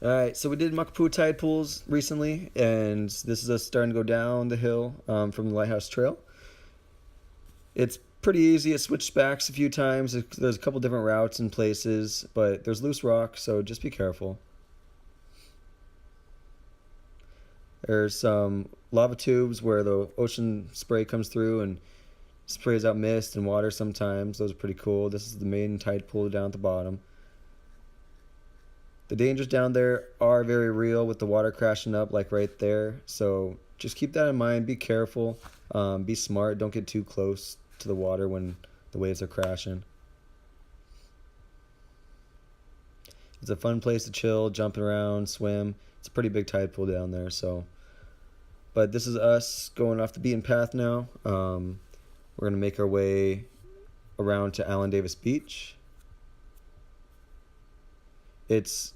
All right, so we did Makapu'u tide pools recently, and this is us starting to go down the hill from the Lighthouse Trail. It's pretty easy. It switched backs a few times. There's a couple different routes and places, but there's loose rock, so just be careful. There's some lava tubes where the ocean spray comes through and sprays out mist and water sometimes. Those are pretty cool. This is the main tide pool down at the bottom. The dangers down there are very real with the water crashing up like right there. So just keep that in mind. Be careful. Be smart. Don't get too close to the water when the waves are crashing. It's a fun place to chill, jumping around, swim. It's a pretty big tide pool down there. But this is us going off the beaten path now. We're gonna make our way around to Allen Davis Beach. It's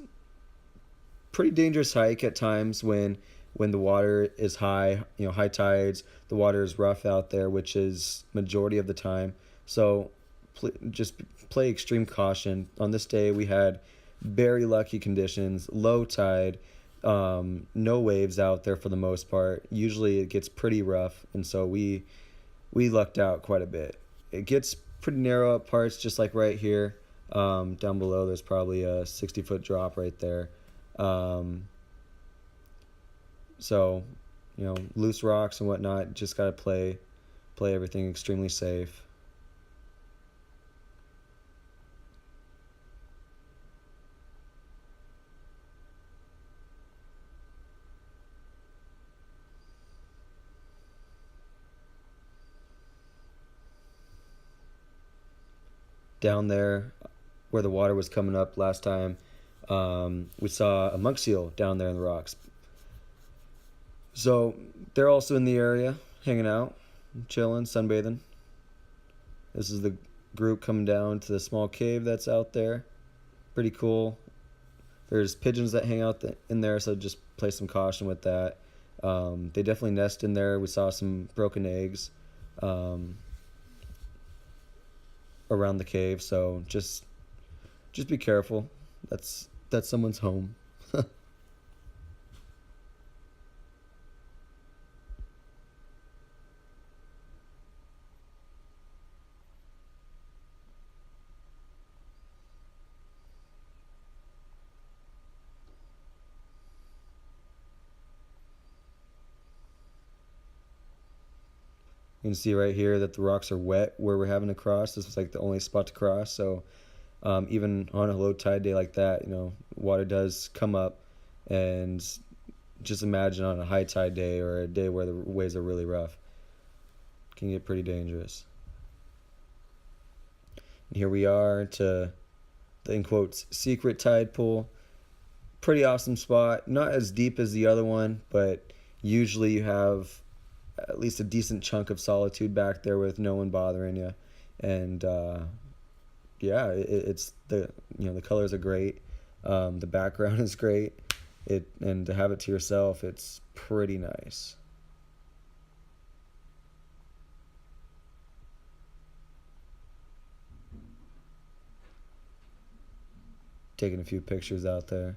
pretty dangerous hike at times when the water is high, high tides. The water is rough out there, which is majority of the time. So just play extreme caution. On this day, we had very lucky conditions, low tide, no waves out there for the most part. Usually, it gets pretty rough, and so we lucked out quite a bit. It gets pretty narrow at parts, just like right here. Down below, there's probably a 60-foot drop right there. So, loose rocks and whatnot. Just gotta play everything extremely safe. Down there, where the water was coming up last time, we saw a monk seal down there in the rocks. So they're also in the area, hanging out, chilling, sunbathing. This is the group coming down to the small cave that's out there. Pretty cool. There's pigeons that hang out in there, so just play some caution with that. They definitely nest in there. We saw some broken eggs around the cave, so just be careful. That's someone's home. You can see right here that the rocks are wet where we're having to cross. This was like the only spot to cross. So even on a low tide day like that, water does come up. And just imagine on a high tide day or a day where the waves are really rough, it can get pretty dangerous. And here we are to the, in quotes, secret tide pool. Pretty awesome spot. Not as deep as the other one, but usually you have at least a decent chunk of solitude back there with no one bothering you. And yeah, it's the colors are great. The background is great. And to have it to yourself, it's pretty nice. Taking a few pictures out there.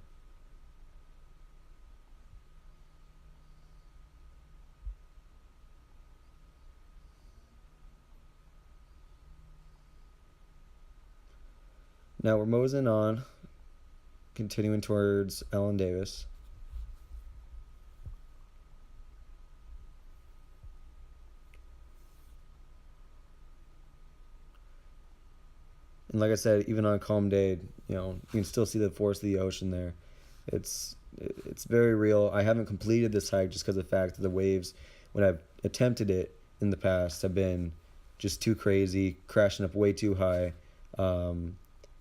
Now we're moseying on, continuing towards Allen Davis. And like I said, even on a calm day, you can still see the force of the ocean there. It's very real. I haven't completed this hike just because of the fact that the waves, when I've attempted it in the past, have been just too crazy, crashing up way too high.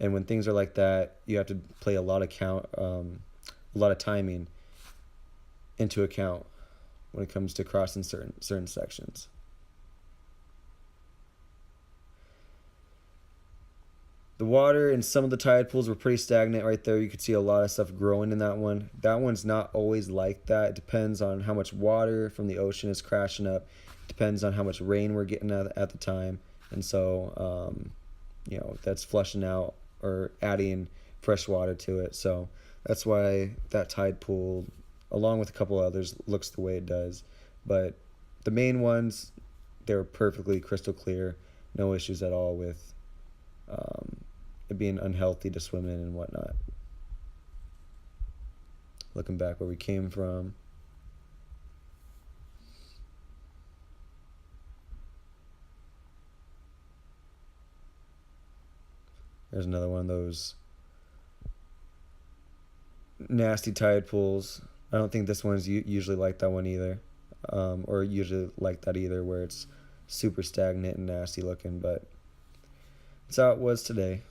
And when things are like that, you have to play a lot of timing into account when it comes to crossing certain sections. The water in some of the tide pools were pretty stagnant right there. You could see a lot of stuff growing in that one. That one's not always like that. It depends on how much water from the ocean is crashing up. It depends on how much rain we're getting at the time. And so, that's flushing out or adding fresh water to it. So That's why that tide pool, along with a couple others, looks the way it does. But the main ones, they were perfectly crystal clear, no issues at all with it being unhealthy to swim in and whatnot. Looking back where we came from. There's another one of those nasty tide pools. I don't think this one's usually like that one either, or usually like that either, where it's super stagnant and nasty looking, but it's how it was today.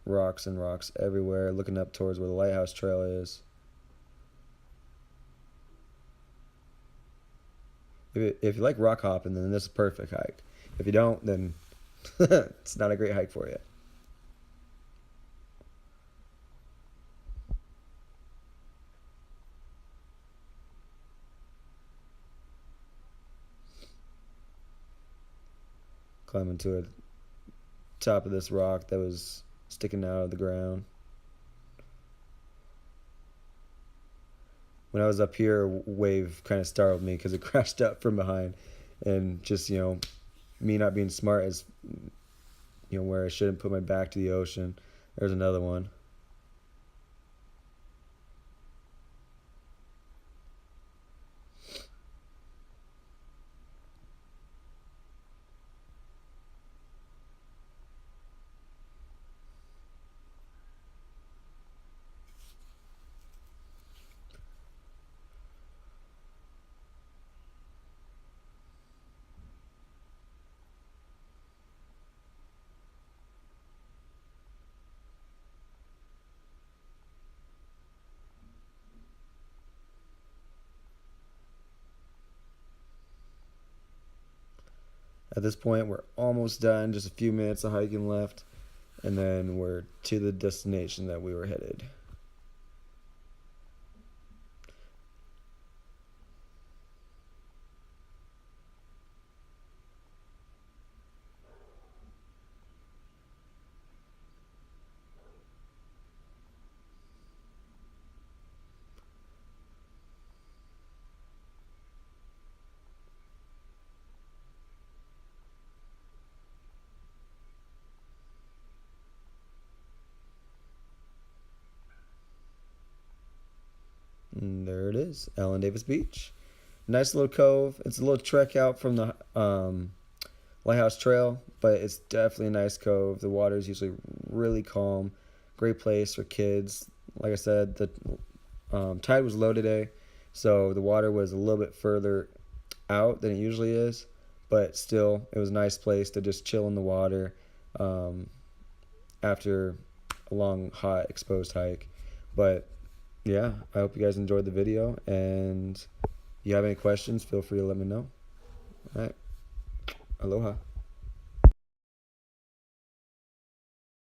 Rocks and rocks everywhere, looking up towards where the Lighthouse Trail is. If you like rock hopping, then this is a perfect hike. If you don't, then it's not a great hike for you. Climbing to the top of this rock that was sticking out of the ground. When I was up here, a wave kind of startled me because it crashed up from behind, and just me not being smart as where I shouldn't put my back to the ocean. There's another one. At this point, we're almost done. Just a few minutes of hiking left, and then we're to the destination that we were headed. And there it is, Ellen Davis Beach. Nice little cove. It's a little trek out from the Lighthouse Trail, but it's definitely a nice cove. The water is usually really calm. Great place for kids. Like I said, the tide was low today, so the water was a little bit further out than it usually is, but still, it was a nice place to just chill in the water after a long, hot, exposed hike. But yeah, I hope you guys enjoyed the video, and if you have any questions, feel free to let me know. All right. Aloha.